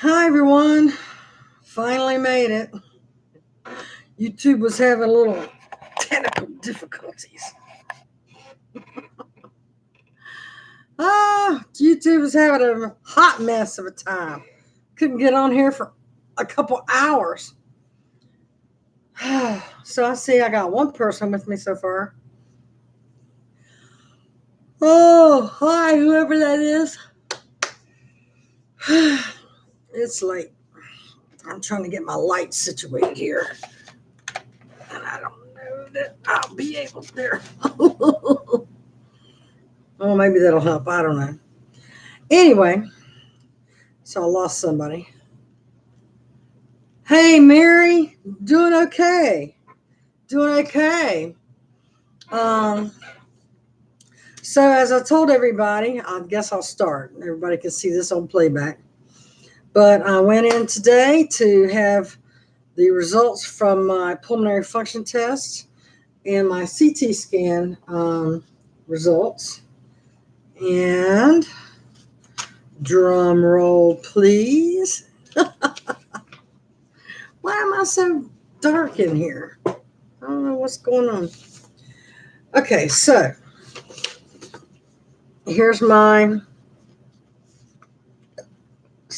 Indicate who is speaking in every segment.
Speaker 1: Hi everyone, finally made it. YouTube was having a little technical difficulties. YouTube was having a hot mess of a time. Couldn't get on here for a couple hours. So I see I got one person with me so far. Oh, hi, whoever that is. It's late. I'm trying to get my light situated here. And I don't know that I'll be able to there. Oh, maybe that'll help. I don't know. Anyway, so I lost somebody. Hey, Mary, doing okay. Doing okay. So as I told everybody, I guess I'll start. Everybody can see this on playback. But I went in today to have the results from my pulmonary function test and my CT scan results. And drum roll, please. Why am I so dark in here? I don't know what's going on. Okay, so here's my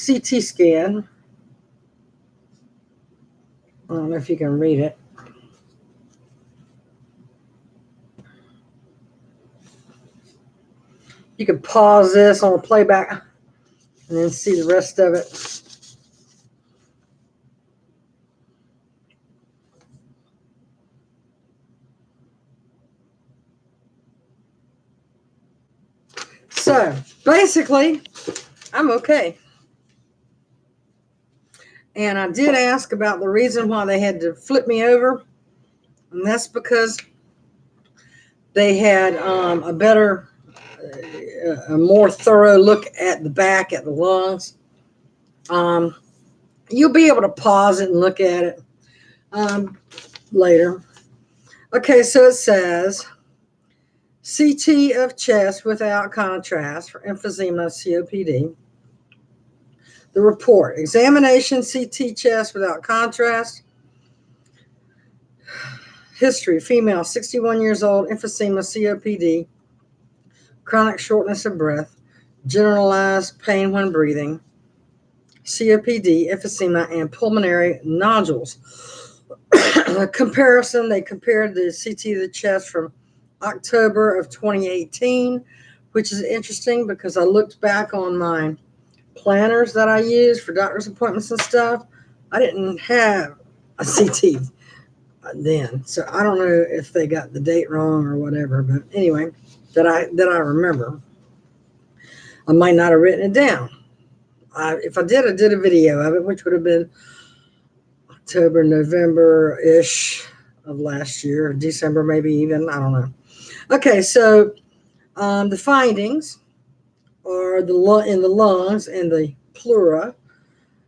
Speaker 1: CT scan. I don't know if you can read it. You can pause this on the playback and then see the rest of it. So basically, I'm okay. And I did ask about the reason why they had to flip me over. And that's because they had a better, a more thorough look at the back, at the lungs. You'll be able to pause it and look at it later. Okay, so it says CT of chest without contrast for emphysema COPD. The report, examination CT chest without contrast. History, female, 61 years old, emphysema COPD, chronic shortness of breath, generalized pain when breathing, COPD, emphysema, and pulmonary nodules. Comparison, they compared the CT of the chest from October of 2018, which is interesting because I looked back on my planners that I use for doctor's appointments and stuff. I didn't have a CT then, so I don't know if they got the date wrong or whatever. But anyway, that I remember. I might not have written it down. If I did a video of it, which would have been October, November-ish of last year, December maybe even, I don't know. Okay, so the findings are in the lungs and the pleura.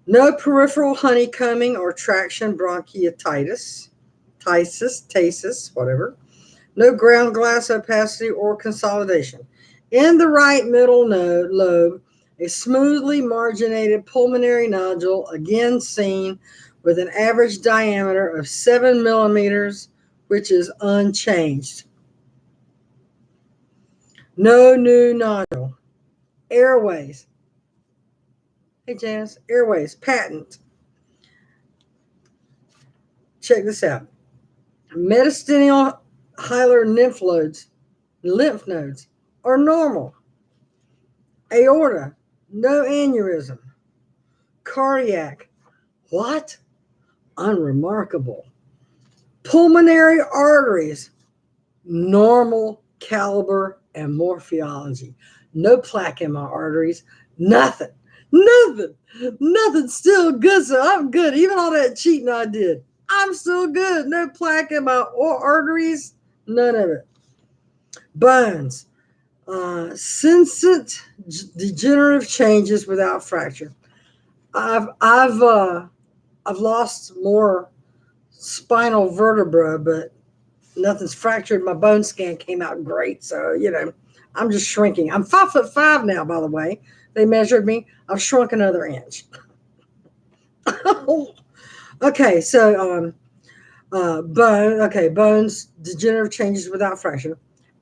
Speaker 1: No peripheral honeycombing or traction bronchitis, tasis, whatever. No ground glass opacity or consolidation. In the right middle lobe, a smoothly marginated pulmonary nodule, again seen with an average diameter of 7 millimeters, which is unchanged. No new nodule. Airways. Hey, Janice. Airways. Patent. Check this out. Mediastinal hilar lymph nodes are normal. Aorta. No aneurysm. Cardiac. What? Unremarkable. Pulmonary arteries. Normal caliber and morphology. No plaque in my arteries. Nothing. Still good. So I'm good. Even all that cheating I did, I'm still good. No plaque in my arteries. None of it. Bones. Sensate degenerative changes without fracture. I've lost more spinal vertebra, but nothing's fractured. My bone scan came out great. So, I'm just shrinking. I'm 5'5" now, by the way. They measured me. I've shrunk another inch. Okay, so bones, degenerative changes without fracture.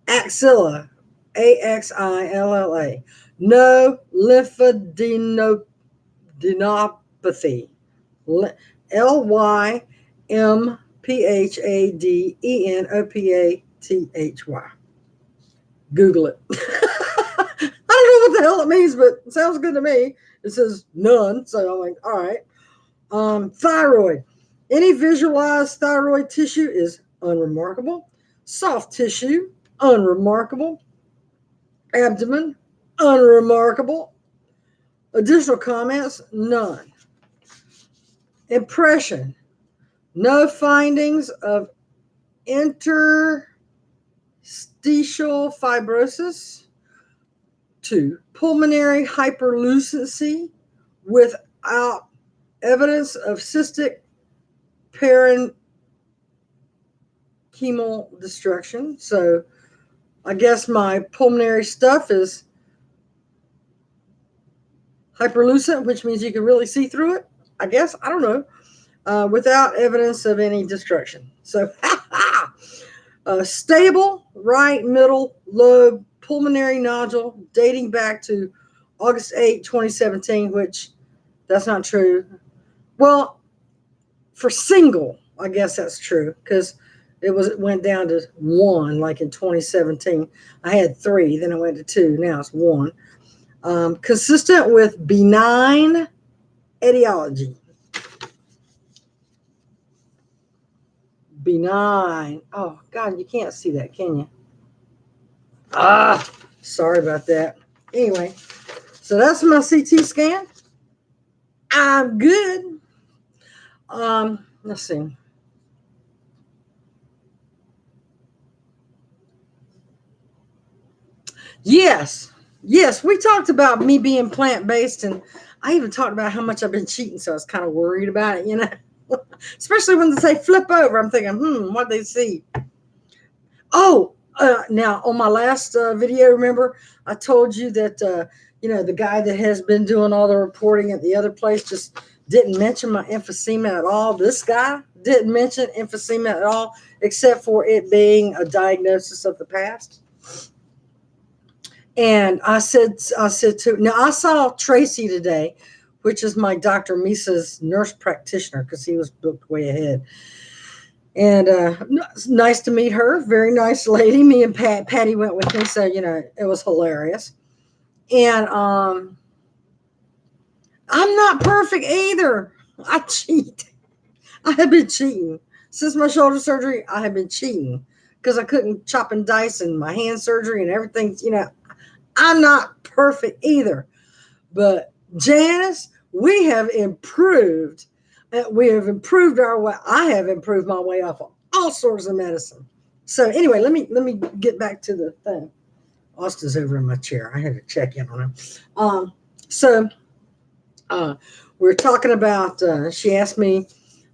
Speaker 1: Axilla, Axilla. No lymphadenopathy. Lymphadenopathy. Google it. I don't know what the hell it means, but it sounds good to me. It says none, so I'm like, all right. Thyroid. Any visualized thyroid tissue is unremarkable. Soft tissue, unremarkable. Abdomen, unremarkable. Additional comments, none. Impression, no findings of interstitial fibrosis. 2. Pulmonary hyperlucency without evidence of cystic parenchymal destruction. So I guess my pulmonary stuff is hyperlucent, which means you can really see through it. I guess. I don't know. Without evidence of any destruction. So stable right middle lobe pulmonary nodule dating back to August 8, 2017, which that's not true. Well, for single, I guess that's true because it went down to 1 like in 2017. I had 3, then it went to 2, now it's 1. Consistent with benign etiology. Benign. Oh, God, you can't see that, can you? Sorry about that. Anyway, so that's my CT scan. I'm good. Let's see. Yes, we talked about me being plant-based, and I even talked about how much I've been cheating, so I was kind of worried about it, Especially when they say flip over, I'm thinking, what they see? Oh, now on my last video, remember I told you that the guy that has been doing all the reporting at the other place just didn't mention my emphysema at all. This guy didn't mention emphysema at all, except for it being a diagnosis of the past. And I said now I saw Tracy today, which is my Dr. Misa's nurse practitioner, because he was booked way ahead. And nice to meet her. Very nice lady. Me and Patty went with me, so it was hilarious. And I'm not perfect either. I cheat. I have been cheating since my shoulder surgery. I have been cheating because I couldn't chop and dice, and my hand surgery and everything. I'm not perfect either. But Janice, we have improved. We have improved our way. I have improved my way off of all sorts of medicine. So anyway, let me get back to the thing. Austin's over in my chair. I had to check in on him. We're talking about. She asked me,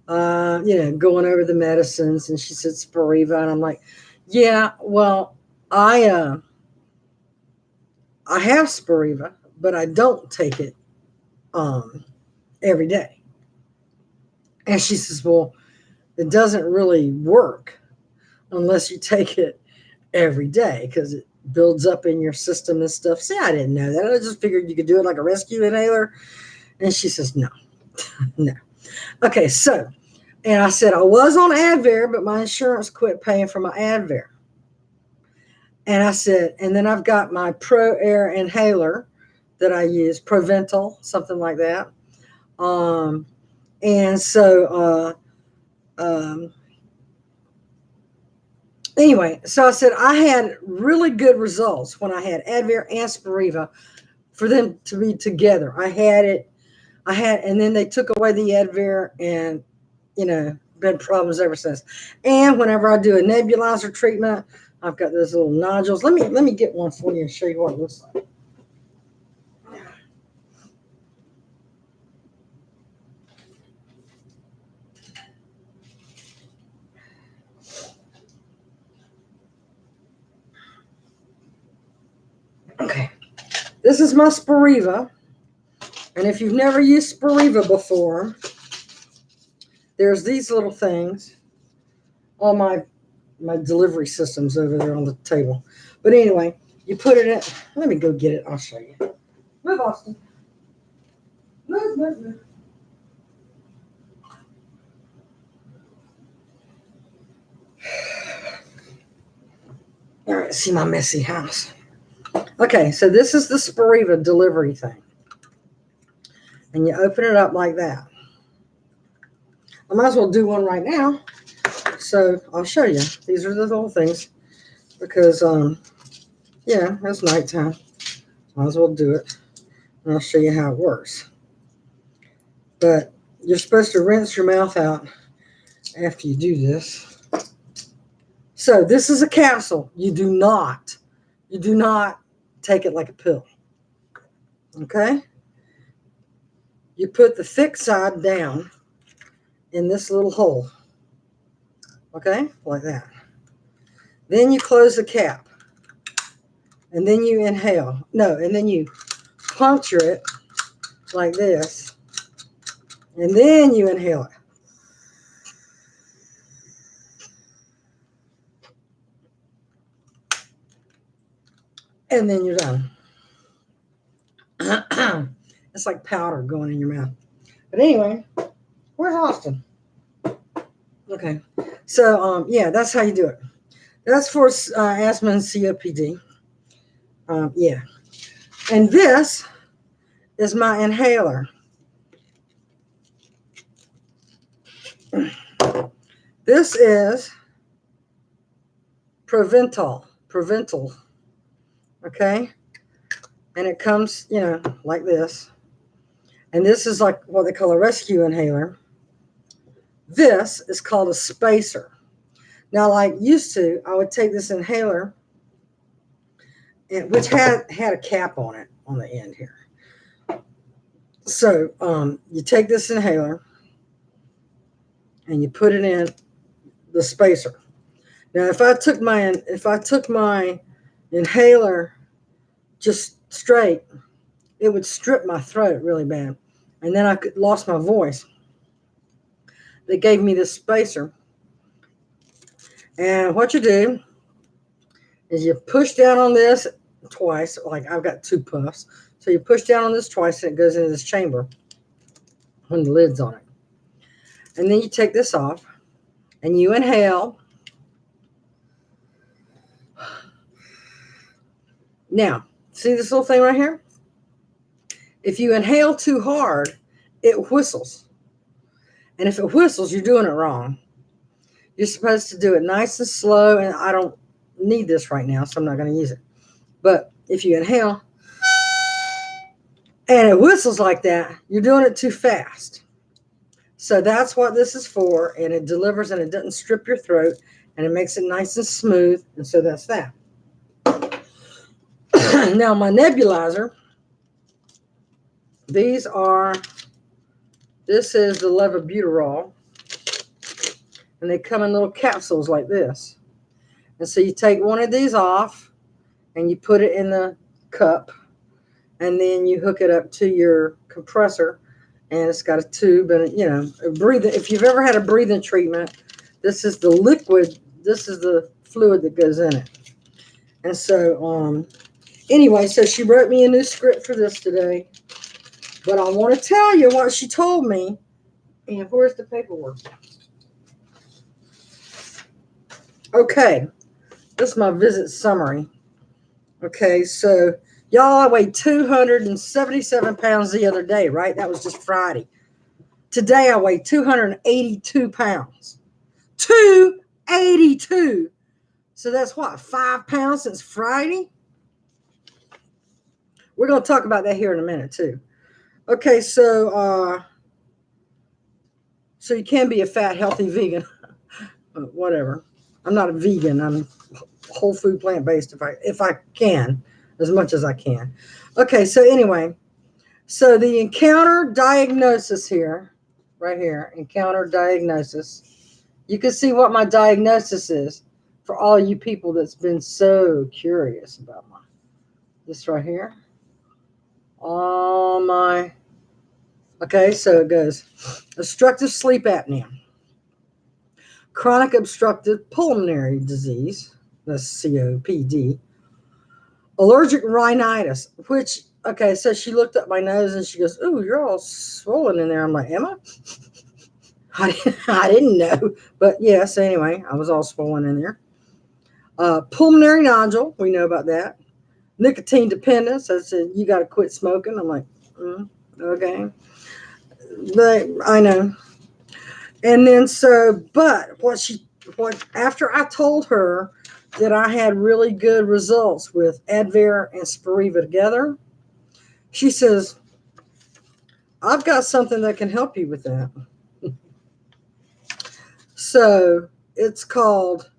Speaker 1: going over the medicines, and she said Spiriva, and I'm like, yeah, well, I have Spiriva, but I don't take it every day. And she says, well, it doesn't really work unless you take it every day because it builds up in your system and stuff. See, I didn't know that. I just figured you could do it like a rescue inhaler. And she says, no, no. Okay, so, and I said, I was on Advair, but my insurance quit paying for my Advair. And I said, and then I've got my Pro Air inhaler that I use, Proventil, something like that. And so, anyway, so I said I had really good results when I had Advair and Spiriva for them to be together. I had, and then they took away the Advair, and, been problems ever since. And whenever I do a nebulizer treatment, I've got those little nodules. Let me get one for you and show you what it looks like. Okay, this is my Spiriva, and if you've never used Spiriva before, There's these little things. All my delivery systems over there on the table. But anyway, you put it in. Let me go get it. I'll show you. Move, Austin. Move. All right, see my messy house. Okay, so this is the Spiriva delivery thing. And you open it up like that. I might as well do one right now. So I'll show you. These are the little things because, yeah, it's nighttime. Might as well do it. And I'll show you how it works. But you're supposed to rinse your mouth out after you do this. So this is a capsule. You do not take it like a pill. Okay? You put the thick side down in this little hole. Okay? Like that. Then you close the cap. And then you inhale. No, and then you puncture it like this. And then you inhale it. And then you're done. It's like powder going in your mouth. But anyway, where's Austin? Okay. So, yeah, that's how you do it. That's for asthma and COPD. Yeah. And this is my inhaler. This is Provental. Okay? And it comes, like this. And this is like what they call a rescue inhaler. This is called a spacer. Now, like used to, I would take this inhaler, which had a cap on it on the end here. So you take this inhaler and you put it in the spacer. Now, if I took my inhaler just straight, it would strip my throat really bad, and then I lost my voice. They gave me this spacer, and what you do is you push down on this twice. Like I've got 2 puffs, so you push down on this twice, and it goes into this chamber when the lid's on it. And then you take this off, and you inhale. Now, see this little thing right here? If you inhale too hard, it whistles. And if it whistles, you're doing it wrong. You're supposed to do it nice and slow, and I don't need this right now, so I'm not going to use it. But if you inhale and it whistles like that, you're doing it too fast. So that's what this is for, and it delivers, and it doesn't strip your throat, and it makes it nice and smooth, and so that's that. Now, my nebulizer, this is the levobuterol, and they come in little capsules like this. And so you take one of these off, and you put it in the cup, and then you hook it up to your compressor, and it's got a tube, and if you've ever had a breathing treatment, this is the liquid, this is the fluid that goes in it. And so, anyway, so she wrote me a new script for this today, but I want to tell you what she told me. And where's the paperwork? Okay, this is my visit summary. Okay, so y'all, I weighed 277 pounds the other day, right? That was just Friday. Today I weigh 282 pounds. 282. So that's what, 5 pounds since Friday? We're going to talk about that here in a minute too. Okay, so you can be a fat, healthy vegan. Whatever. I'm not a vegan. I'm whole food, plant-based if I can, as much as I can. Okay, so anyway, so the encounter diagnosis here, right here, encounter diagnosis. You can see what my diagnosis is for all you people that's been so curious about this right here. Okay, so it goes obstructive sleep apnea. chronic obstructive pulmonary disease, that's COPD, allergic rhinitis, which, okay, so she looked up my nose and she goes, "Ooh, you're all swollen in there." I'm like, "Am I?" I didn't know, but yes, anyway, I was all swollen in there. Pulmonary nodule, we know about that. Nicotine dependence, I said, "You got to quit smoking." I'm like, okay. But I know. And then but after I told her that I had really good results with Advair and Spiriva together, she says, "I've got something that can help you with that." So it's called,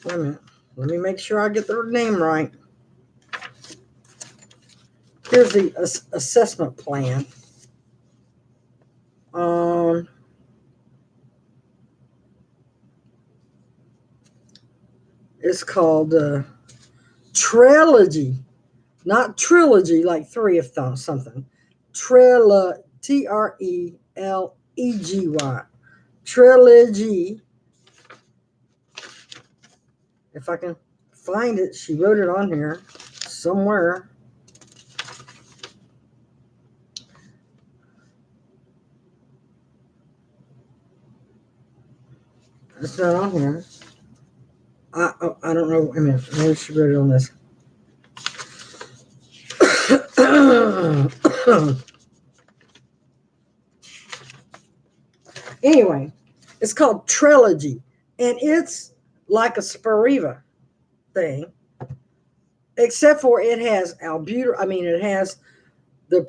Speaker 1: wait a minute, let me make sure I get the name right. Here's the assessment plan. It's called Trilogy, not trilogy like three of something. Trelegy. Trilogy. If I can find it, she wrote it on here somewhere. It's not on here. I don't know. I mean, maybe she wrote it on this. Anyway, it's called Trilogy, and it's like a Spiriva thing, except for it has albuterol. I mean, it has the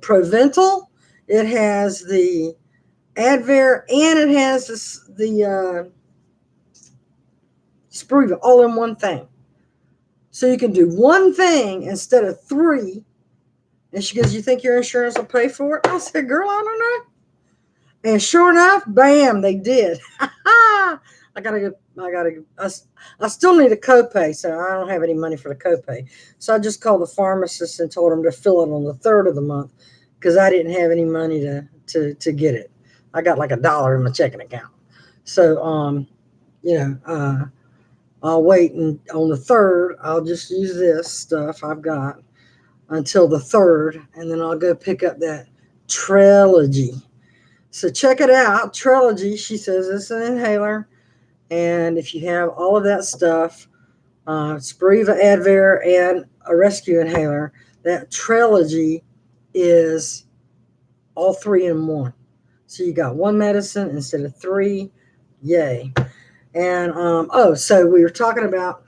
Speaker 1: Proventil, it has the Advair, and it has the Spiriva all in one thing. So you can do one thing instead of three. And she goes, "You think your insurance will pay for it?" I said, "Girl, I don't know." And sure enough, bam, they did. I still need a copay, so I don't have any money for the copay. So I just called the pharmacist and told him to fill it on the 3rd of the month because I didn't have any money to get it. I got like $1 in my checking account. So, I'll wait, and on the 3rd, I'll just use this stuff I've got until the 3rd, and then I'll go pick up that Trilogy. So check it out. Trilogy, she says, it's an inhaler. And if you have all of that stuff, Spiriva, Advair, and a rescue inhaler, that Trilogy is all 3 in one. So you got one medicine instead of 3. Yay. And, so we were talking about,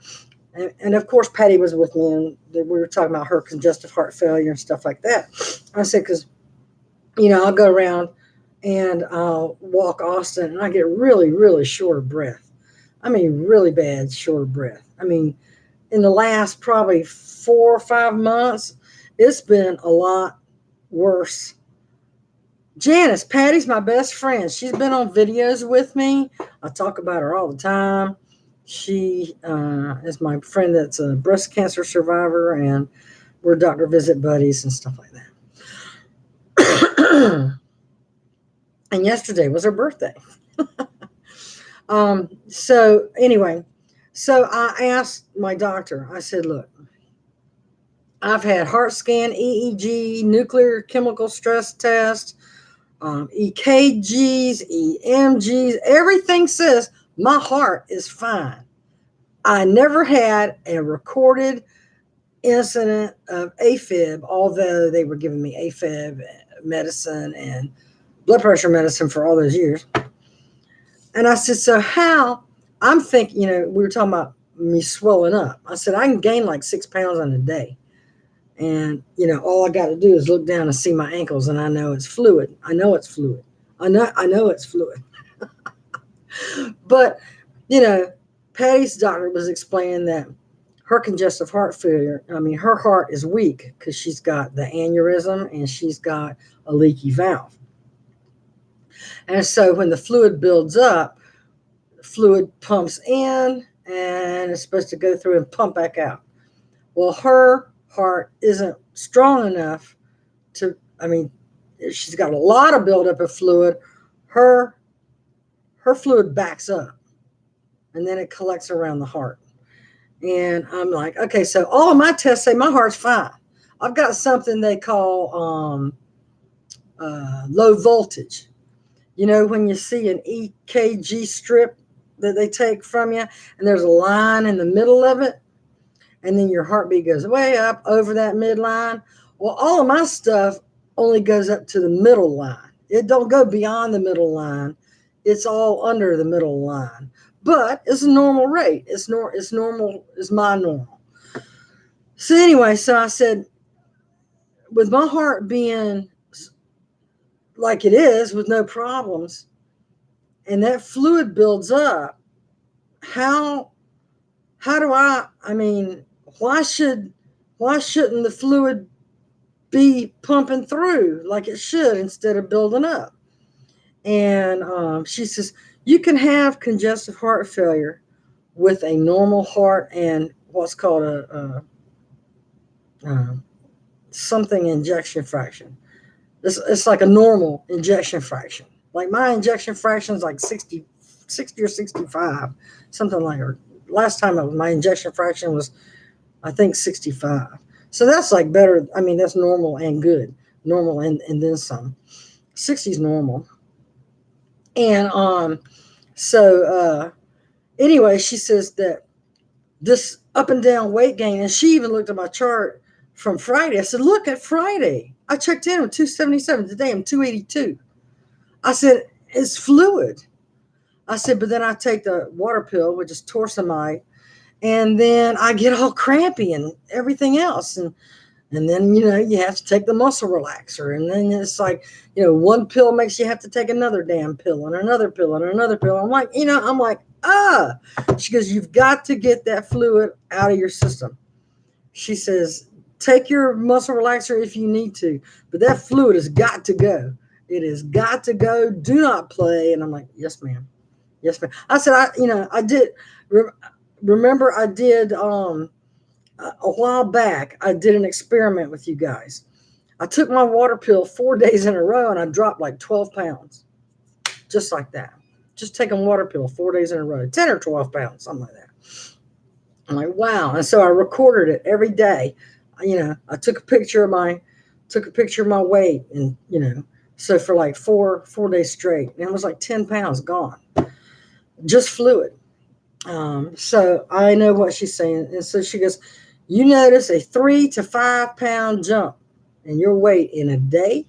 Speaker 1: and of course, Patty was with me, and we were talking about her congestive heart failure and stuff like that. I said, because, I'll go around and I'll walk Austin, and I get really, really short of breath. I mean, really bad short of breath. I mean, in the last probably 4 or 5 months, it's been a lot worse. Janice, Patty's my best friend. She's been on videos with me. I talk about her all the time. She is my friend that's a breast cancer survivor, and we're doctor visit buddies and stuff like that. And yesterday was her birthday. So anyway, so I asked my doctor, I said, "Look, I've had heart scan, EEG, nuclear chemical stress test, EKGs, EMGs, everything says my heart is fine. I never had a recorded incident of AFib, although they were giving me AFib medicine and blood pressure medicine for all those years." And I said, "So how?" I'm thinking, we were talking about me swelling up. I said, "I can gain like 6 pounds in a day. And, all I got to do is look down and see my ankles, and I know it's fluid. I know it's fluid. I know it's fluid." But, Patty's doctor was explaining that her congestive heart failure, her heart is weak because she's got the aneurysm and she's got a leaky valve. And so when the fluid builds up, fluid pumps in and it's supposed to go through and pump back out. Well, her heart isn't strong enough she's got a lot of buildup of fluid. Her her fluid backs up and then it collects around the heart. And I'm like, okay, so all of my tests say my heart's fine. I've got something they call low voltage. You know, when you see an EKG strip that they take from you and there's a line in the middle of it, and then your heartbeat goes way up over that midline. Well, all of my stuff only goes up to the middle line. It don't go beyond the middle line. It's all under the middle line. But it's a normal rate. It's normal. It's my normal. So anyway, so I said, with my heart being like it is with no problems, and that fluid builds up, how do I mean, why shouldn't the fluid be pumping through like it should instead of building up? And she says, you can have congestive heart failure with a normal heart and what's called a something injection fraction. It's like a normal injection fraction. Like my injection fraction is like 60 or 65, something like that. Last time my injection fraction was, I think, 65. So that's like better. I mean, that's normal and good. Normal and then some. 60 is normal. And so anyway, she says that this up and down weight gain, and she even looked at my chart from Friday. I said, look at Friday. I checked in with 277. Today I'm 282. I said, it's fluid. I said, but then I take the water pill, which is torsemide, and then I get all crampy and everything else. And then, you have to take the muscle relaxer. And then it's like, one pill makes you have to take another damn pill and another pill and another pill. I'm like, She goes, you've got to get that fluid out of your system. She says, take your muscle relaxer if you need to, but that fluid has got to go. It has got to go. Do not play. And I'm like, yes, ma'am. Yes, ma'am. I said, I did. Remember, I did a while back. I did an experiment with you guys. I took my water pill 4 days in a row, and I dropped like 12 pounds, just like that. Just taking water pill 4 days in a row, 10 or 12 pounds, something like that. I'm like, wow. And so I recorded it every day. I took a picture of my weight, and so for like four days straight, and it was like 10 pounds gone, just fluid. So I know what she's saying. And so she goes, you notice a 3 to 5 pound jump in your weight in a day,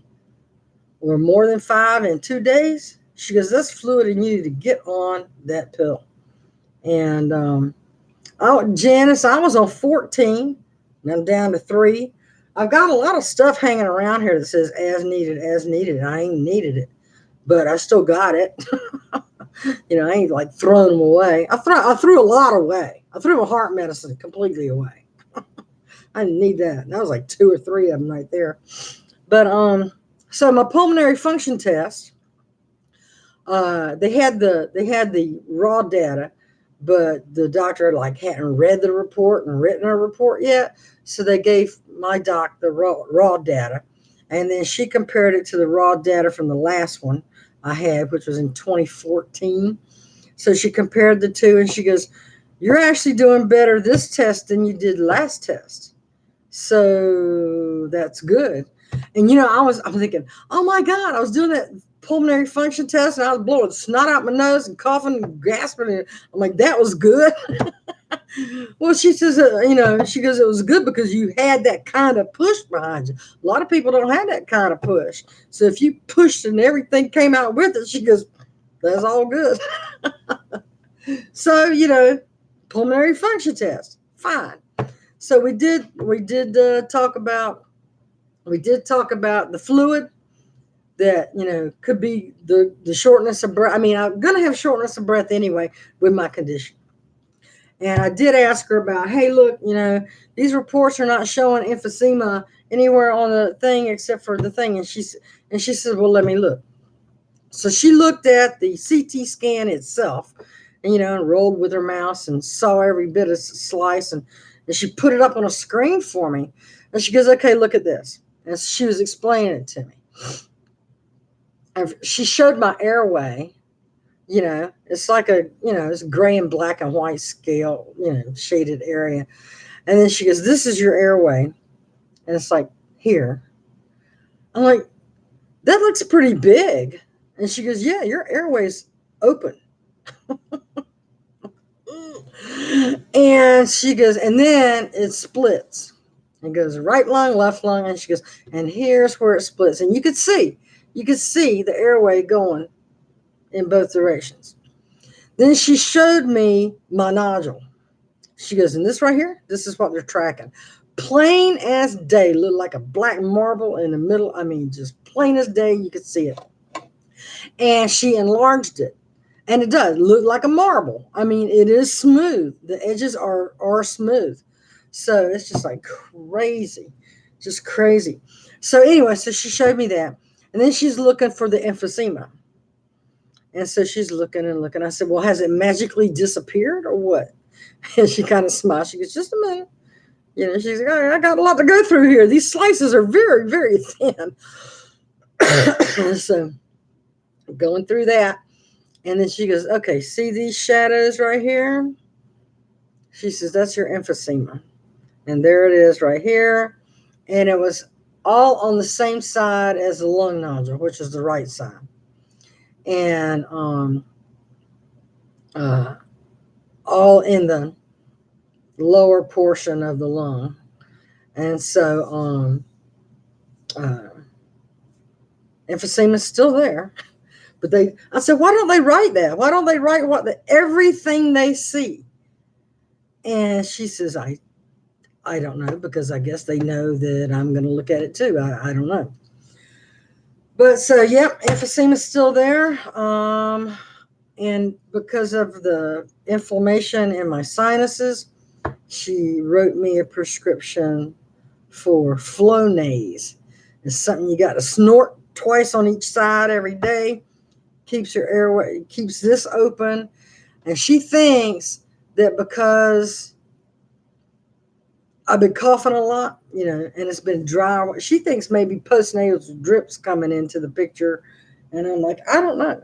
Speaker 1: or more than 5 in 2 days. She goes, that's fluid, and you need to get on that pill. And Janice, I was on 14, and I'm down to 3. I've got a lot of stuff hanging around here that says as needed. I ain't needed it, but I still got it. I ain't like throwing them away. I threw a lot away. I threw my heart medicine completely away. I didn't need that. That was like 2 or 3 of them right there. But so my pulmonary function test, they had the raw data, but the doctor hadn't read the report and written a report yet. So they gave my doc the raw data, and then she compared it to the raw data from the last one I had, which was in 2014. So she compared the two, and she goes, you're actually doing better this test than you did last test. So that's good. And I'm thinking, oh my God, I was doing that pulmonary function test and I was blowing snot out my nose and coughing and gasping. And I'm like, that was good. Well, she says, she goes, it was good because you had that kind of push behind you. A lot of people don't have that kind of push. So if you pushed and everything came out with it, she goes, that's all good. So, pulmonary function test, fine. So we did talk about the fluid that, could be the shortness of breath. I mean, I'm going to have shortness of breath anyway with my condition. And I did ask her about, hey, look, these reports are not showing emphysema anywhere on the thing except for the thing. And she said, well, let me look. So she looked at the CT scan itself, and, and rolled with her mouse and saw every bit of slice. And she put it up on a screen for me. And she goes, okay, look at this. And she was explaining it to me. And she showed my airway It's like it's gray and black and white scale, shaded area. And then she goes, "This is your airway." And it's like, "Here." I'm like, "That looks pretty big." And she goes, "Yeah, your airway's open." And she goes, "And then it splits. It goes right lung, left lung." And she goes, "And here's where it splits." And you could see the airway going in both directions. Then she showed me my nodule. She goes, "And this right here, this is what they're tracking. Plain as day, looked like a black marble in the middle. I mean, just plain as day, you could see it." And she enlarged it. And it does look like a marble. I mean, it is smooth. The edges are smooth. So it's just like crazy. Just crazy. So anyway, so she showed me that. And then she's looking for the emphysema. And so she's looking and looking. I said, "Well, has it magically disappeared or what?" And she kind of smiled. She goes, "Just a minute." She's like, "I got a lot to go through here. These slices are very, very thin." So going through that. And then she goes, "Okay, see these shadows right here?" She says, "That's your emphysema." And there it is right here. And it was all on the same side as the lung nodule, which is the right side. And all in the lower portion of the lung. And so emphysema is still there. But I said, "Why don't they write that? Why don't they write everything they see?" And she says, I don't know, because I guess they know that I'm going to look at it too. I don't know. But so, yep, emphysema is still there. And because of the inflammation in my sinuses, she wrote me a prescription for Flonase. It's something you got to snort twice on each side every day. Keeps your airway, keeps this open. And she thinks that because I've been coughing a lot, and it's been dry, she thinks maybe postnatal drips coming into the picture. And I'm like, I don't know.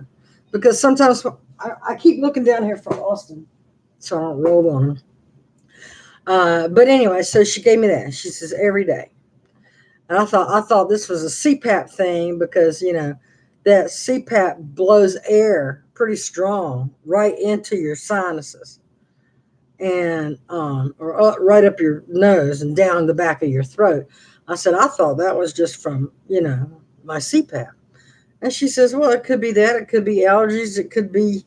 Speaker 1: Because sometimes I keep looking down here for Austin, so I don't roll on him. But anyway, so she gave me that. She says every day. And I thought this was a CPAP thing, because that CPAP blows air pretty strong right into your sinuses, and or right up your nose and down the back of your throat. I said, "I thought that was just from my CPAP." And she says, "Well, it could be that. It could be allergies. It could be,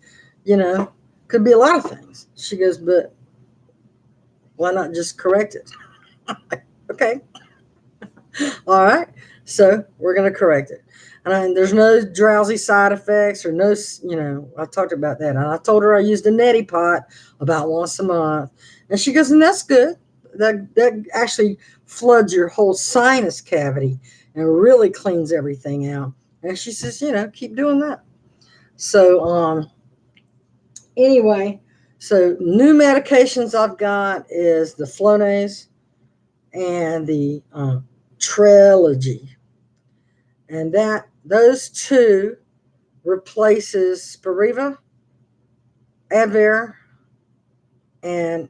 Speaker 1: could be a lot of things." She goes, "But why not just correct it?" Okay. All right. So we're going to correct it. And there's no drowsy side effects or no, I talked about that. And I told her I used a neti pot about once a month. And she goes, "And that's good. That actually floods your whole sinus cavity and really cleans everything out." And she says, "Keep doing that." So anyway, so new medications I've got is the Flonase and the Trilogy. And those two replaces Spiriva, Advair, and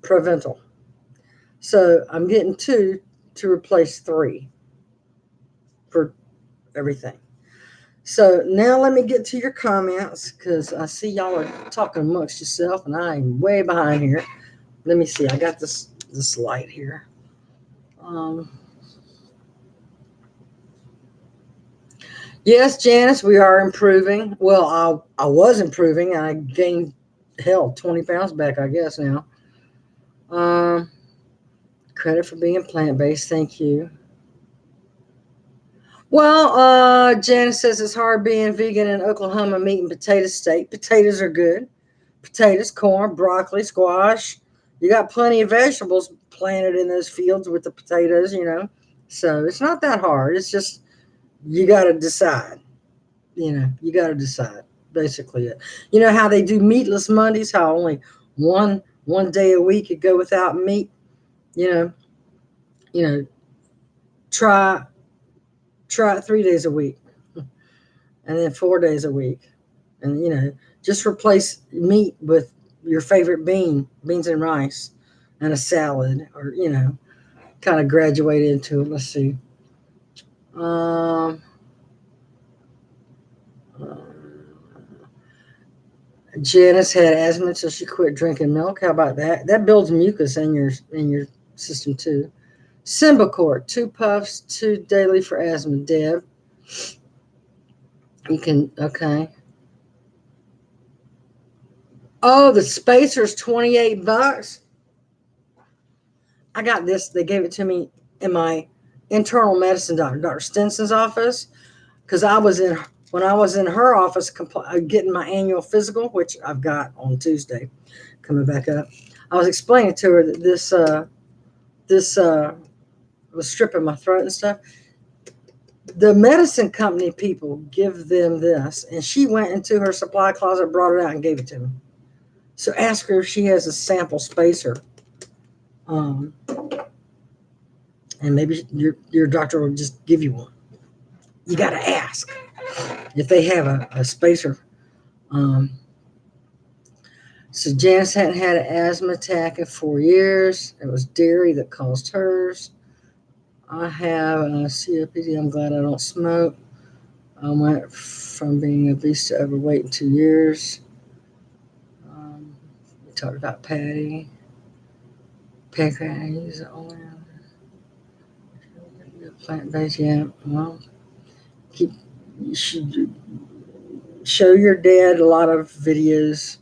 Speaker 1: Proventil. So I'm getting two to replace three for everything. So now let me get to your comments, because I see y'all are talking amongst yourself and I am way behind here. Let me see. I got this light here. Yes, Janice, we are improving. Well, I was improving. I gained 20 pounds back, I guess now. Credit for being plant-based. Thank you. Well, Janice says it's hard being vegan in Oklahoma, meat and potato state. Potatoes are good. Potatoes, corn, broccoli, squash. You got plenty of vegetables planted in those fields with the potatoes, So it's not that hard. It's just you got to decide. You got to decide. Basically, you know how they do meatless Mondays? How only one day a week you go without meat. You know, try it 3 days a week. and then 4 days a week. And, just replace meat with your favorite beans and rice, and a salad, or, kind of graduate into it. Let's see. Um, uh, Janice had asthma, so she quit drinking milk. How about that? That builds mucus in your system too. Symbicort, 2 puffs, 2 daily for asthma. Deb, you can, okay. Oh, the spacer's $28. I got this. They gave it to me in my internal medicine doctor, Dr. Stinson's office, because when I was in her office getting my annual physical, which I've got on Tuesday, coming back up. I was explaining to her that this was stripping my throat and stuff. The medicine company people give them this, and she went into her supply closet, brought it out, and gave it to me. So ask her if she has a sample spacer, and maybe your doctor will just give you one. You got to ask if they have a spacer. So Janice hadn't had an asthma attack in 4 years. It was dairy that caused hers. I have COPD. I'm glad I don't smoke. I went from being obese to overweight in 2 years. We talked about Patty. Pancreas, plant-based. Yeah. Well, you should show your dad a lot of videos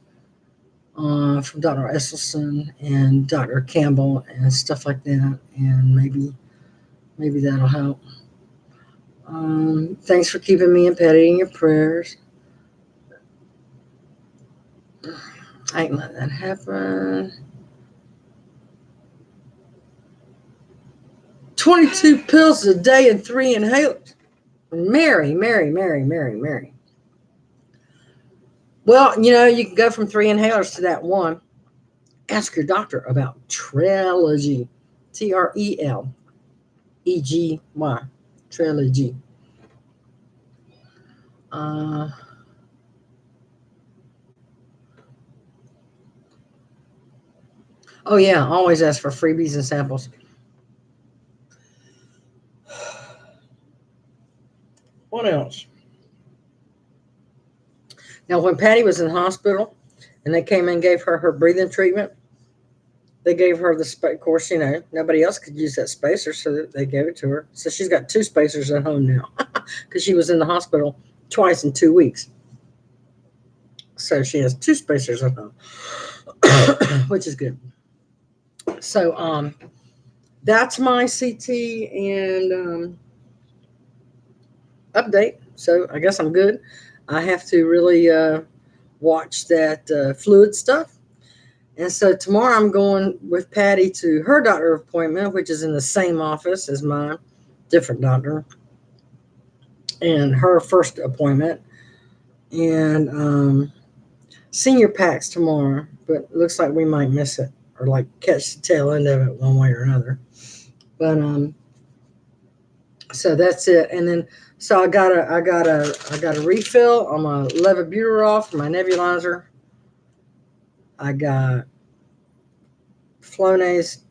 Speaker 1: from Dr. Esselstyn and Dr. Campbell and stuff like that, and maybe that'll help. Thanks for keeping me and Patty in your prayers. I ain't let that happen. 22 pills a day and 3 inhalers. Mary. Well, you can go from 3 inhalers to that one. Ask your doctor about Trelegy. Trelegy. Trelegy. Oh, yeah. Always ask for freebies and samples. What else? Now, when Patty was in hospital and they came in and gave her breathing treatment, they gave her of course, nobody else could use that spacer, so they gave it to her. So she's got 2 spacers at home now because she was in the hospital twice in 2 weeks. So she has 2 spacers at home, which is good. So that's my CT and update. So I guess I'm good. I have to really watch that fluid stuff. And so tomorrow I'm going with Patty to her doctor appointment, which is in the same office as mine, different doctor, and her first appointment. And senior packs tomorrow, but it looks like we might miss it or like catch the tail end of it one way or another. But so that's it. And then so I got a refill on my levobuterol for my nebulizer. I got Flonase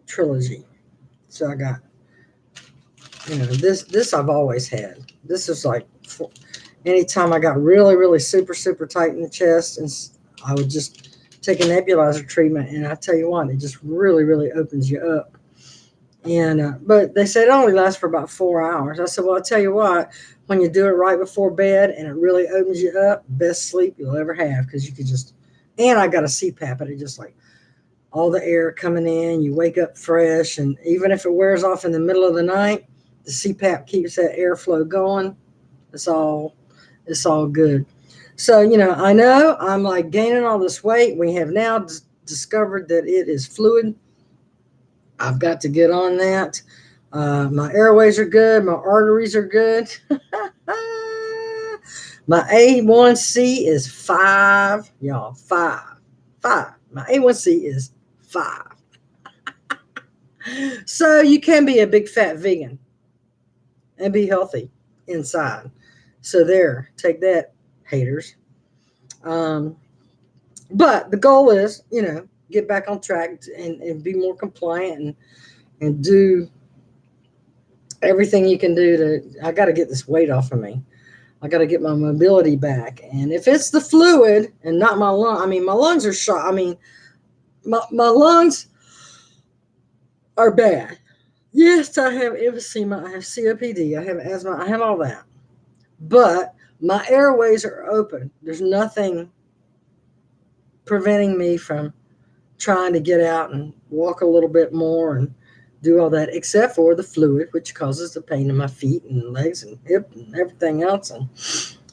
Speaker 1: Trilogy. So I got, this I've always had. This is like anytime I got really, really super, super tight in the chest, and I would just take a nebulizer treatment, and I tell you what, it just really, really opens you up. And but they said it only lasts for about 4 hours. I said, well, I'll tell you what, when you do it right before bed and it really opens you up, best sleep you'll ever have, because you could just, and I got a CPAP, and it just like all the air coming in, you wake up fresh, and even if it wears off in the middle of the night, the CPAP keeps that airflow going. It's all good. So, I know I'm like gaining all this weight. We have now discovered that it is fluid. I've got to get on that. My airways are good. My arteries are good. My A1C is 5, y'all. 5. My A1C is 5. So you can be a big fat vegan and be healthy inside. So there, take that, haters. Um, but the goal is, get back on track and be more compliant and do everything you can do to. I got to get this weight off of me. I got to get my mobility back. And if it's the fluid and not my lung, I mean, my lungs are shot. I mean, my lungs are bad. Yes, I have emphysema, I have COPD, I have asthma, I have all that. But my airways are open. There's nothing preventing me from trying to get out and walk a little bit more and do all that, except for the fluid, which causes the pain in my feet and legs and hip and everything else,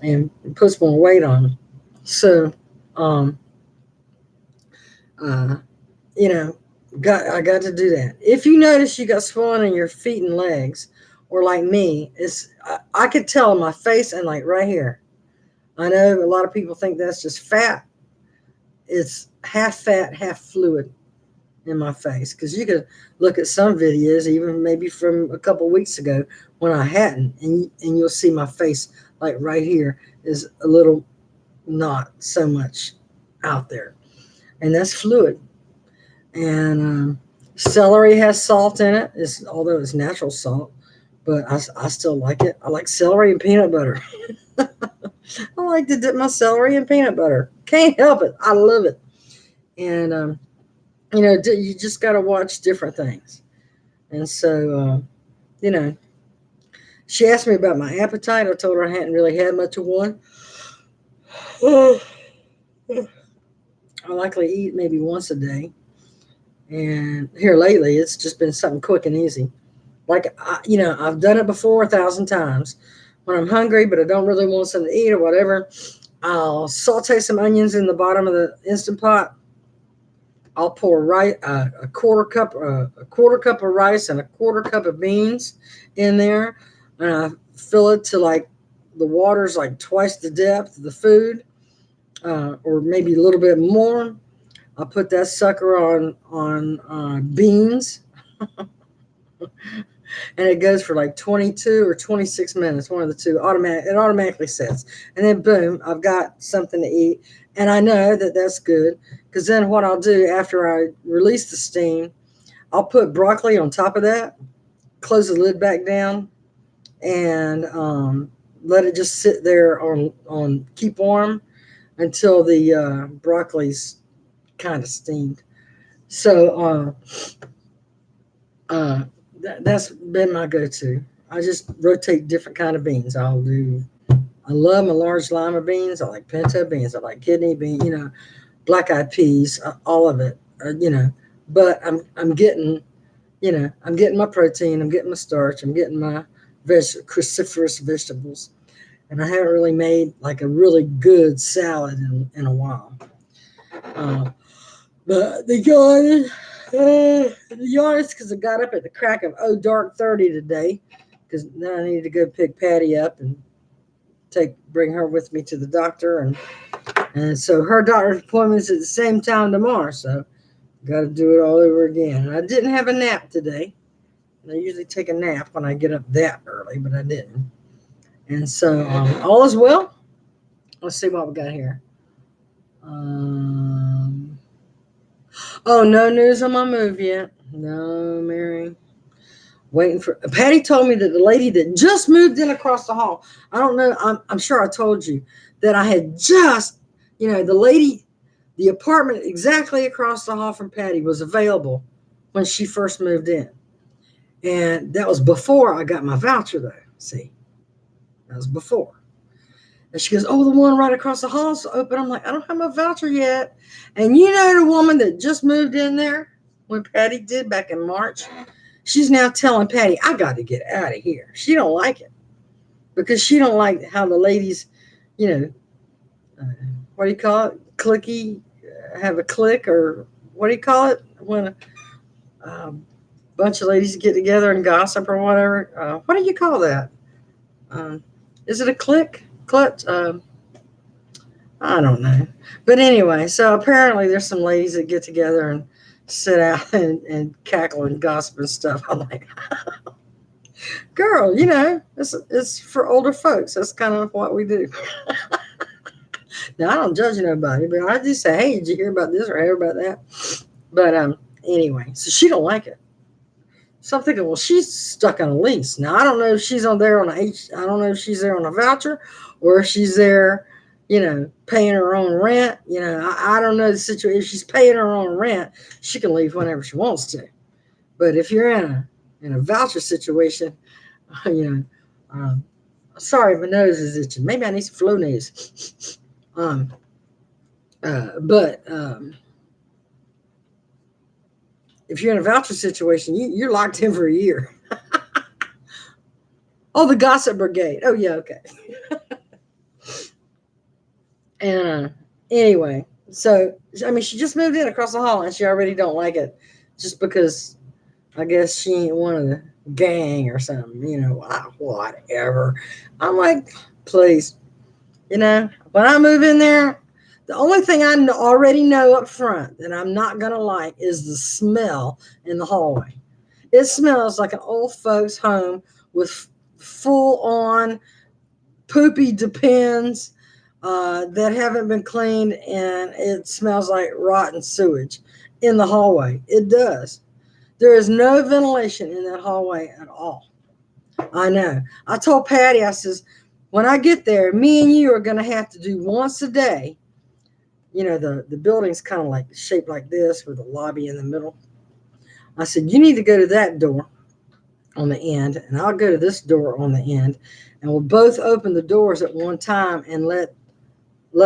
Speaker 1: and puts more weight on them. So, um, uh, you know, I got to do that. If you notice you got swelling in your feet and legs, or like me, I could tell in my face and like right here. I know a lot of people think that's just fat. It's half fat, half fluid in my face. Because you could look at some videos, even maybe from a couple weeks ago when I hadn't, and you'll see my face like right here is a little not so much out there, and that's fluid. And celery has salt in it, although it's natural salt, but I still like it. I like celery and peanut butter. I like to dip my celery in peanut butter. Can't help it. I love it. And, you just got to watch different things. And so, you know, she asked me about my appetite. I told her I hadn't really had much of one. I likely eat maybe once a day. And here lately, it's just been something quick and easy. Like, I've done it before 1,000 times. When I'm hungry, but I don't really want something to eat or whatever, I'll saute some onions in the bottom of the Instant Pot. I'll pour a quarter cup of rice and a quarter cup of beans in there, and I fill it to like the water's like twice the depth of the food, or maybe a little bit more. I'll put that sucker on beans, and it goes for like 22 or 26 minutes, one of the two. It automatically sets, and then boom, I've got something to eat, and I know that that's good because then what I'll do after I release the steam, I'll put broccoli on top of that, close the lid back down, and let it just sit there on keep warm until the broccoli's kind of steamed. So that's been my go-to. I just rotate different kind of beans. I love my large lima beans. I like pinto beans. I like kidney beans. Black-eyed peas. All of it. But I'm getting, I'm getting my protein. I'm getting my starch. I'm getting my cruciferous vegetables. And I haven't really made like a really good salad in a while. But the yard's because I got up at the crack of dark 30 today, because then I needed to go pick Patty up and bring her with me to the doctor, and so her doctor's appointment's at the same time tomorrow, so got to do it all over again. And I didn't have a nap today. I usually take a nap when I get up that early, but I didn't. And so all is well. Let's see what we got here. Oh, no news on my move yet. No, Mary. Waiting for Patty told me that the lady that just moved in across the hall. I don't know. I'm sure I told you that I had just, the apartment exactly across the hall from Patty was available when she first moved in. And that was before I got my voucher, though. See, that was before. And she goes, "Oh, the one right across the hall is open." I'm like, "I don't have my voucher yet." And the woman that just moved in there when Patty did back in March, she's now telling Patty, "I got to get out of here." She don't like it because she don't like how the ladies, what do you call it? Clicky, have a click, or what do you call it when a bunch of ladies get together and gossip or whatever? What do you call that? Is it a click? I don't know. But anyway, so apparently there's some ladies that get together and sit out and cackle and gossip and stuff. I'm like, Girl, it's for older folks. That's kind of what we do. Now I don't judge nobody, but I just say, hey, did you hear about this or hear about that? But anyway, so she don't like it. So I'm thinking, well, she's stuck on a lease. Now I don't know if she's on there on I don't know if she's there on a voucher or if she's there, paying her own rent. I don't know the situation. If she's paying her own rent, she can leave whenever she wants to. But if you're in a voucher situation, you know, sorry, my nose is itching. Maybe I need some flu news. But if you're in a voucher situation, you're locked in for a year. Oh, the gossip brigade. Oh, yeah, okay. And anyway, so I mean, she just moved in across the hall, and she already don't like it, just because I guess she ain't one of the gang or something. Whatever. I'm like, please, when I move in there, the only thing I already know up front that I'm not gonna like is the smell in the hallway. It smells like an old folks' home with full on poopy depends that haven't been cleaned, and it smells like rotten sewage in the hallway. It does. There is no ventilation in that hallway at all. I know. I told Patty, I says, when I get there, me and you are going to have to do once a day. The building's kind of like shaped like this with a lobby in the middle. I said, you need to go to that door on the end, and I'll go to this door on the end, and we'll both open the doors at one time and let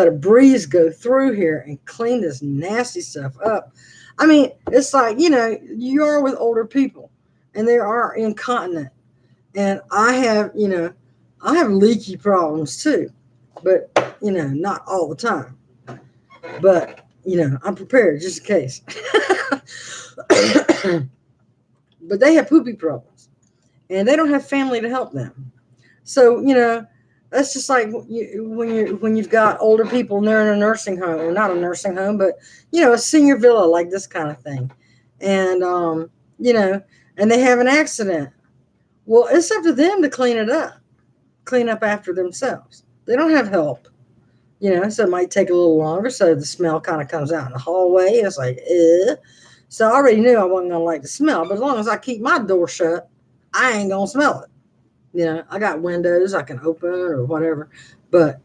Speaker 1: a breeze go through here and clean this nasty stuff up. I mean, it's like, you are with older people and they are incontinent. And I have leaky problems too, but, not all the time. But, I'm prepared just in case. But they have poopy problems and they don't have family to help them. So, that's just like when you've got older people and they're in a nursing home, or not a nursing home, but a senior villa like this kind of thing, and and they have an accident. Well, it's up to them to clean up after themselves. They don't have help, so it might take a little longer. So the smell kind of comes out in the hallway. It's like, So I already knew I wasn't gonna like the smell, but as long as I keep my door shut, I ain't gonna smell it. I got windows I can open or whatever, but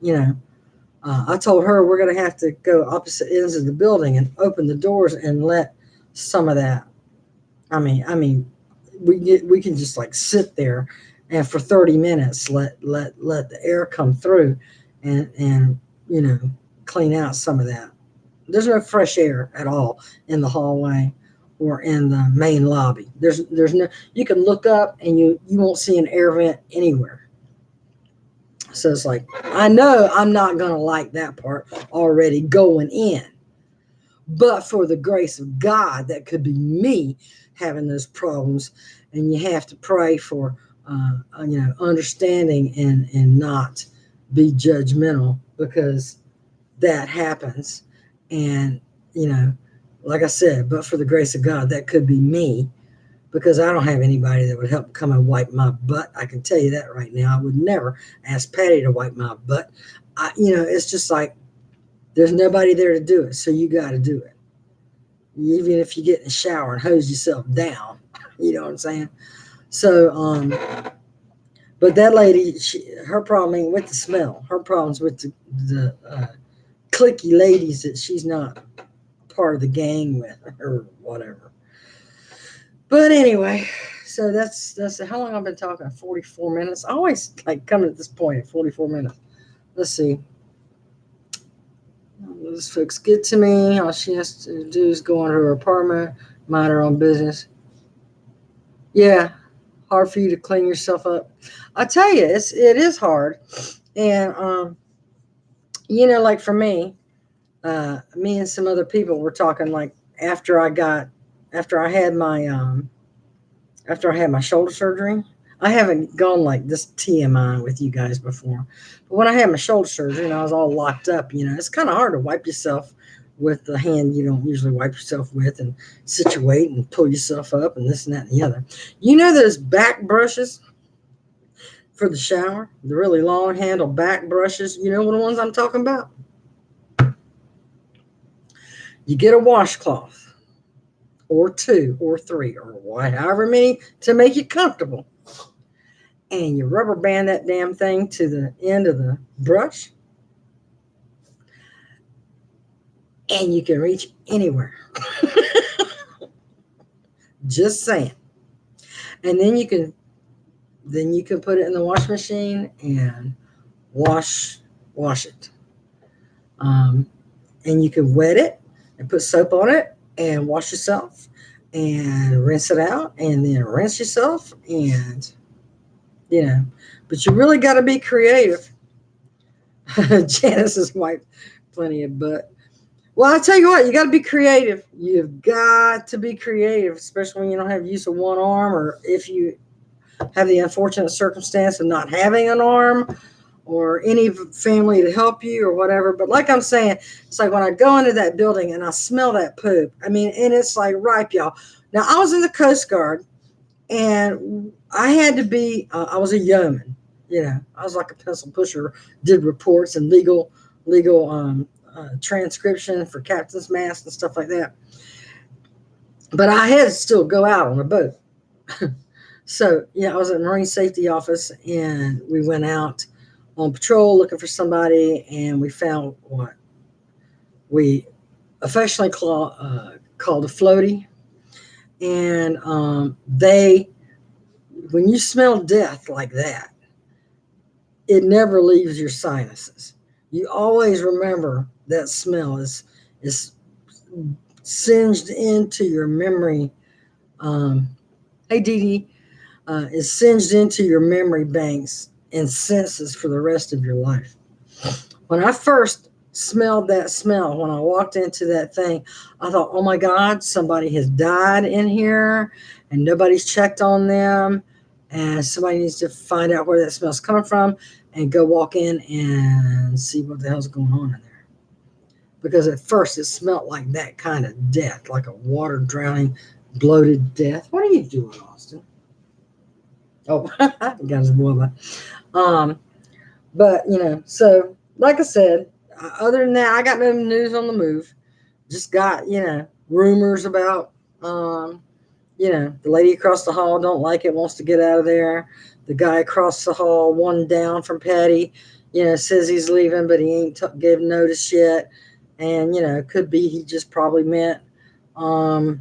Speaker 1: I told her we're going to have to go opposite ends of the building and open the doors and let some of that. I mean, we can just like sit there and for 30 minutes let the air come through and clean out some of that. There's no fresh air at all in the hallway or in the main lobby. There's no, you can look up and you won't see an air vent anywhere. So it's like, I know I'm not going to like that part already going in, but for the grace of God, that could be me having those problems. And you have to pray for, understanding and not be judgmental, because that happens. And, like I said, but for the grace of God, that could be me, because I don't have anybody that would help come and wipe my butt. I can tell you that right now. I would never ask Patty to wipe my butt. It's just like there's nobody there to do it, so you got to do it. Even if you get in the shower and hose yourself down, you know what I'm saying? So, but that lady, her problem ain't with the smell. Her problem's with the cliquey ladies that she's not part of the gang with or whatever. But anyway, so that's how long I've been talking. 44 minutes. I always like coming at this point at 44 minutes. Let's see. Those folks get to me. All she has to do is go into her apartment, mind her own business. Yeah, hard for you to clean yourself up. I tell you, it is hard. And like for me, me and some other people were talking, like after I had my shoulder surgery. I haven't gone like this TMI with you guys before, but when I had my shoulder surgery and I was all locked up, it's kind of hard to wipe yourself with the hand you don't usually wipe yourself with, and situate and pull yourself up and this and that and the other. Those back brushes for the shower, the really long handle back brushes. You know what the ones I'm talking about? You get a washcloth or two or three or however many to make it comfortable. And you rubber band that damn thing to the end of the brush. And you can reach anywhere. Just saying. And then you can put it in the wash machine and wash it. And you can wet it and put soap on it and wash yourself and rinse it out and then rinse yourself and but you really got to be creative. Janice's wife, plenty of butt. Well, I tell you what, you got to be creative. You've got to be creative, especially when you don't have use of one arm, or if you have the unfortunate circumstance of not having an arm or any family to help you or whatever. But like I'm saying, it's like when I go into that building and I smell that poop, and it's like ripe, y'all. Now, I was in the Coast Guard, and I had to be, I was a yeoman, I was like a pencil pusher, did reports and legal transcription for captain's mast and stuff like that. But I had to still go out on a boat. So, I was at the Marine Safety Office, and we went out on patrol looking for somebody, and we found what we affectionately called a floaty. And when you smell death like that, it never leaves your sinuses. You always remember that smell is singed into your memory. Hey, Dee Dee, is singed into your memory banks and senses for the rest of your life. When I first smelled that smell, when I walked into that thing, I thought, oh my God, somebody has died in here and nobody's checked on them. And somebody needs to find out where that smell's coming from and go walk in and see what the hell's going on in there. Because at first it smelled like that kind of death, like a water drowning, bloated death. What are you doing, Austin? Oh, got his boy. But, so like I said, other than that, I got no news on the move. Just got, rumors about, the lady across the hall don't like it, wants to get out of there. The guy across the hall, one down from Patty, says he's leaving, but he ain't gave notice yet. And, could be he just probably meant, at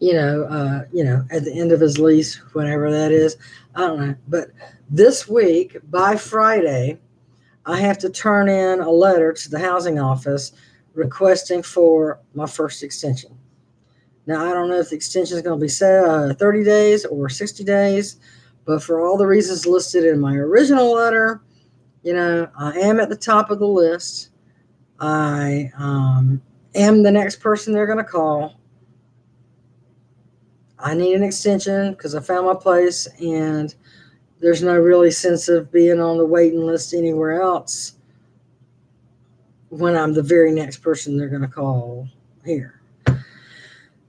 Speaker 1: the end of his lease, whenever that is. I don't know. But this week, by Friday, I have to turn in a letter to the housing office requesting for my first extension. Now, I don't know if the extension is going to be 30 days or 60 days, but for all the reasons listed in my original letter, I am at the top of the list. I am the next person they're going to call. I need an extension because I found my place, and there's no really sense of being on the waiting list anywhere else when I'm the very next person they're going to call here.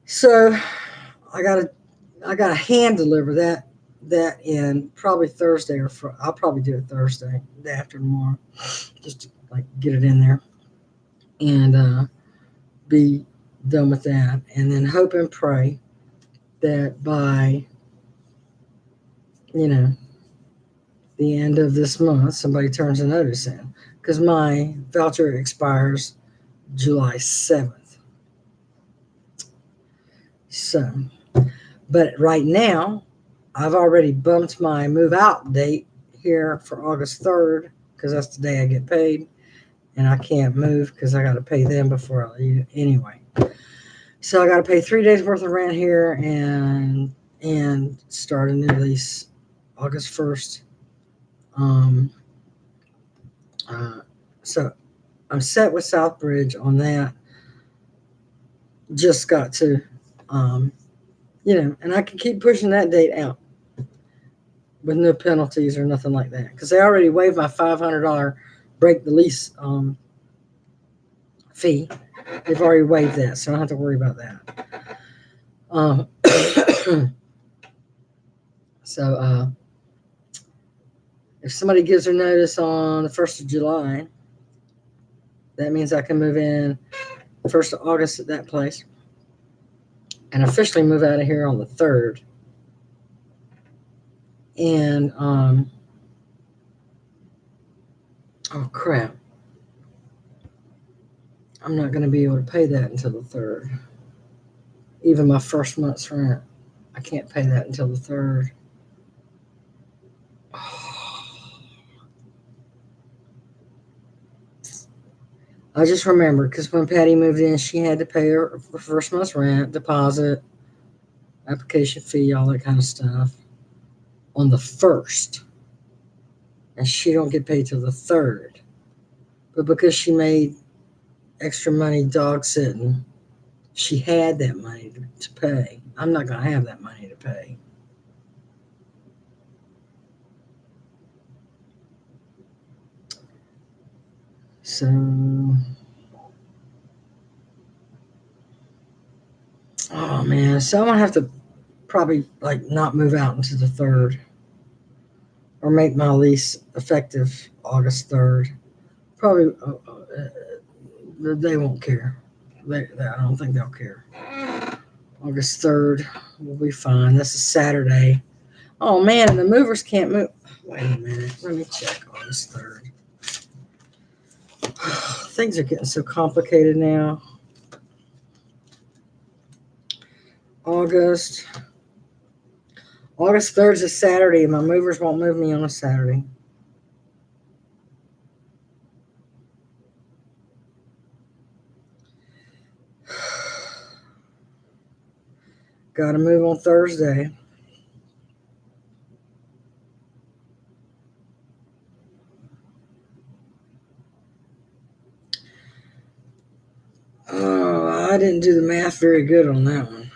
Speaker 1: So I got to hand deliver that in probably Thursday, or I'll probably do it Thursday, the day after tomorrow, just to get it in there and be done with that, and then hope and pray that by the end of this month somebody turns a notice in, because my voucher expires July 7th. So, but right now I've already bumped my move out date here for August 3rd, because that's the day I get paid, and I can't move because I got to pay them before I leave anyway. So I got to pay 3 days worth of rent here and start a new lease August 1st. So I'm set with Southbridge on that. Just got to, and I can keep pushing that date out with no penalties or nothing like that, because they already waived my $500 break the lease fee. They've already waived that, so I don't have to worry about that. So If somebody gives her notice on the 1st of July, that means I can move in the 1st of August at that place and officially move out of here on the 3rd. And, oh crap. I'm not going to be able to pay that until the 3rd. Even my first month's rent, I can't pay that until the 3rd. I just remember because when Patty moved in, she had to pay her first month's rent, deposit, application fee, all that kind of stuff on the 1st. And she don't get paid till the 3rd. But because she made extra money dog sitting, she had that money to pay. I'm not going to have that money to pay. So, oh man, so I'm going to have to probably like not move out until the 3rd or make my lease effective August 3rd. Probably, they won't care. I don't think they'll care. August 3rd will be fine. That's a Saturday. Oh man, and the movers can't move. Wait a minute. Let me check August 3rd. Things are getting so complicated now. August 3rd is a Saturday, and my movers won't move me on a Saturday. Got to move on Thursday. Oh, I didn't do the math very good on that one.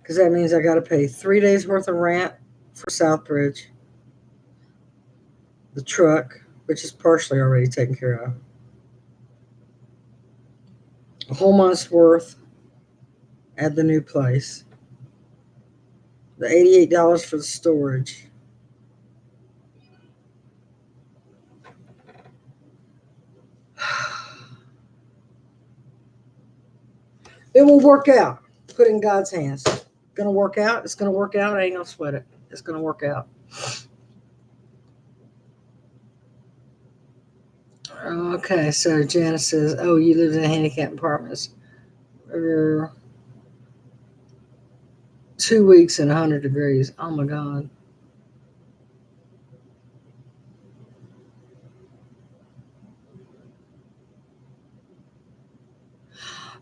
Speaker 1: Because that means I got to pay 3 days worth of rent for Southbridge, the truck, which is partially already taken care of, a whole month's worth at the new place, the $88 for the storage. It will work out. Put it in God's hands. Gonna work out. It's gonna work out. I ain't gonna sweat it. It's gonna work out. Okay, so Janice says, "Oh, you lived in handicapped apartments for 2 weeks in 100 degrees. Oh my God."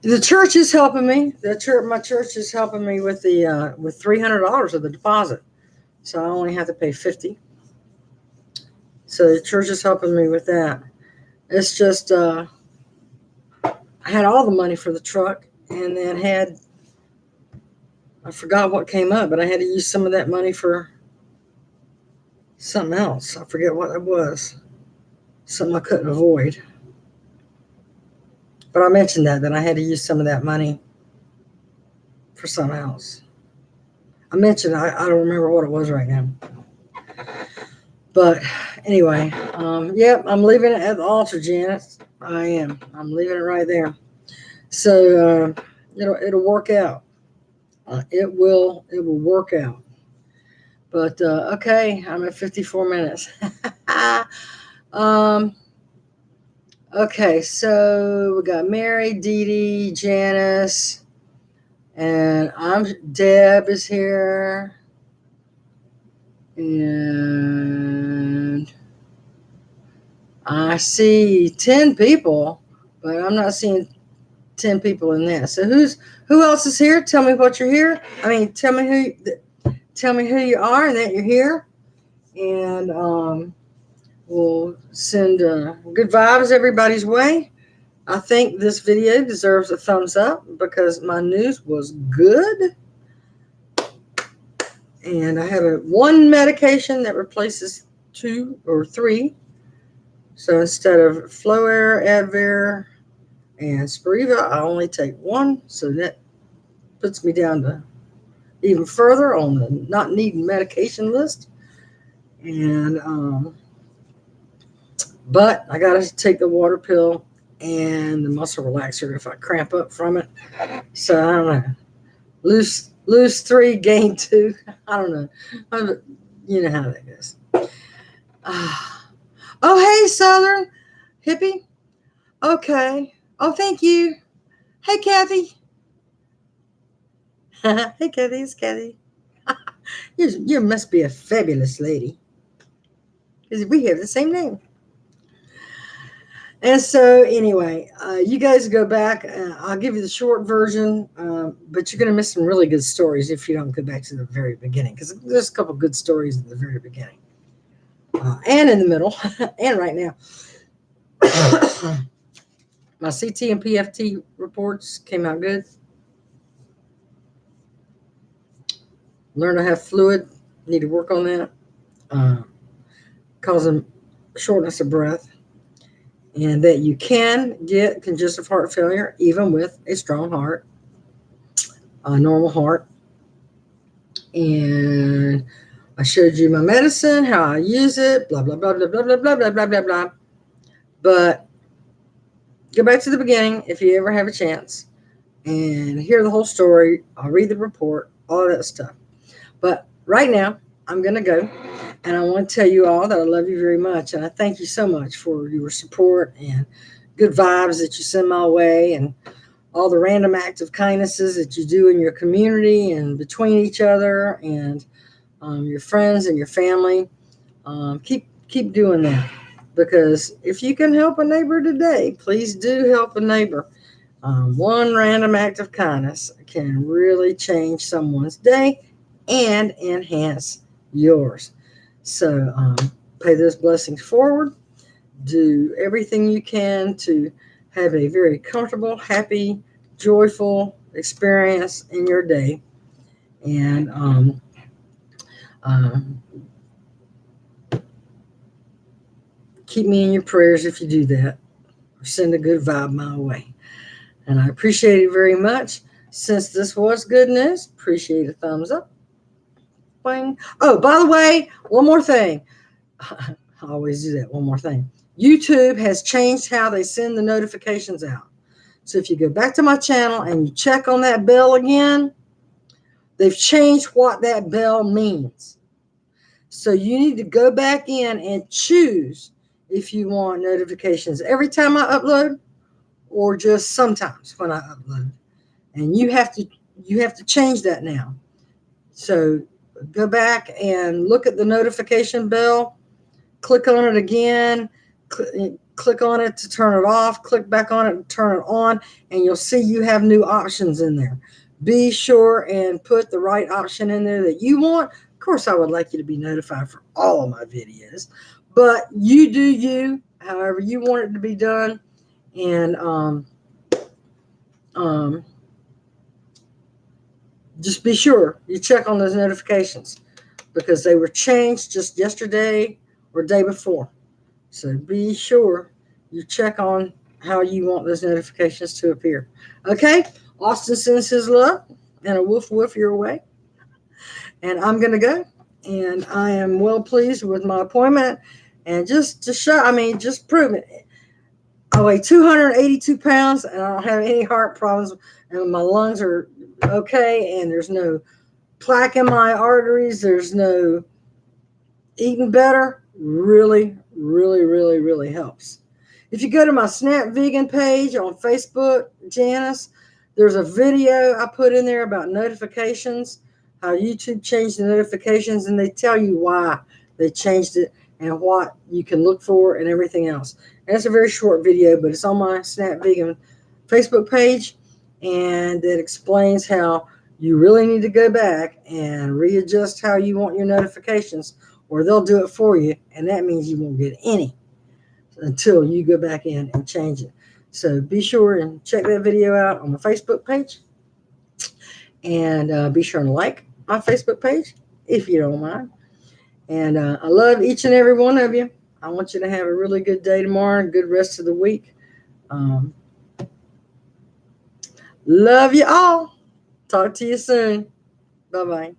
Speaker 1: The church is helping me. My church is helping me with the with $300 of the deposit, so I only have to pay $50. So the church is helping me with that. It's just I had all the money for the truck, and then I forgot what came up, but I had to use some of that money for something else. I forget what it was. Something I couldn't avoid. But I mentioned that I had to use some of that money for something else. I mentioned, I don't remember what it was right now. But anyway, yep, I'm leaving it at the altar, Janice. I am. I'm leaving it right there. So it'll work out. It will work out. But okay, I'm at 54 minutes. Okay, so we got Mary, Dee Dee, Janice, and Deb is here. And I see 10 people, but I'm not seeing 10 people in there. So who else is here? Tell me what you're here. I mean, tell me who you are and that you're here. And we'll send good vibes everybody's way. I think this video deserves a thumbs up because my news was good. And I have one medication that replaces 2 or 3. So instead of Floair, Advair, and Spiriva, I only take 1. So that puts me down to even further on the not needing medication list. And but I got to take the water pill and the muscle relaxer if I cramp up from it. So I don't know. Lose 3, gain 2. I don't know. You know how that goes. Oh, hey, Southern Hippie. Okay. Oh, thank you. Hey, Cathy. Hey, Cathy. It's Cathy. You must be a fabulous lady because we have the same name. And so, anyway, you guys go back. I'll give you the short version, but you're going to miss some really good stories if you don't go back to the very beginning, because there's a couple good stories at the very beginning and in the middle and right now. My CT and PFT reports came out good. Learned to have fluid. Need to work on that. Causing shortness of breath. And that you can get congestive heart failure even with a strong heart, a normal heart. And I showed you my medicine, how I use it, blah, blah, blah, blah, blah, blah, blah, blah, blah, blah, blah. But go back to the beginning if you ever have a chance and hear the whole story. I'll read the report, all that stuff. But right now, I'm going to go. And I want to tell you all that I love you very much. And I thank you so much for your support and good vibes that you send my way and all the random acts of kindnesses that you do in your community and between each other and your friends and your family. Keep doing that, because if you can help a neighbor today, please do help a neighbor. One random act of kindness can really change someone's day and enhance yours. So pay those blessings forward. Do everything you can to have a very comfortable, happy, joyful experience in your day. And keep me in your prayers if you do that, or send a good vibe my way. And I appreciate it very much. Since this was good news, appreciate a thumbs up. Bang. Oh, by the way, one more thing. I always do that. One more thing. YouTube has changed how they send the notifications out. So if you go back to my channel and you check on that bell again, they've changed what that bell means. So you need to go back in and choose if you want notifications every time I upload or just sometimes when I upload. And you have to change that now. So go back and look at the notification bell, click on it again, click on it to turn it off, click back on it to turn it on, and you'll see you have new options in there. Be sure and put the right option in there that you want. Of course, I would like you to be notified for all of my videos, but you do you, however you want it to be done. And just be sure you check on those notifications, because they were changed just yesterday or day before. So be sure you check on how you want those notifications to appear. Okay? Austin sends his love and a woof woof your way. And I'm going to go. And I am well pleased with my appointment. And just prove it. I weigh 282 pounds and I don't have any heart problems. And my lungs are okay. And there's no plaque in my arteries. There's no eating better. Really, really, really, really helps. If you go to my Snap Vegan page on Facebook, Janice, there's a video I put in there about notifications, how YouTube changed the notifications, and they tell you why they changed it and what you can look for and everything else. And it's a very short video, but it's on my Snap Vegan Facebook page, and it explains how you really need to go back and readjust how you want your notifications, or they'll do it for you, and that means you won't get any until you go back in and change it. So be sure and check that video out on my Facebook page, and be sure and like my Facebook page if you don't mind. And I love each and every one of you. I want you to have a really good day tomorrow and good rest of the week. Love you all. Talk to you soon. Bye-bye.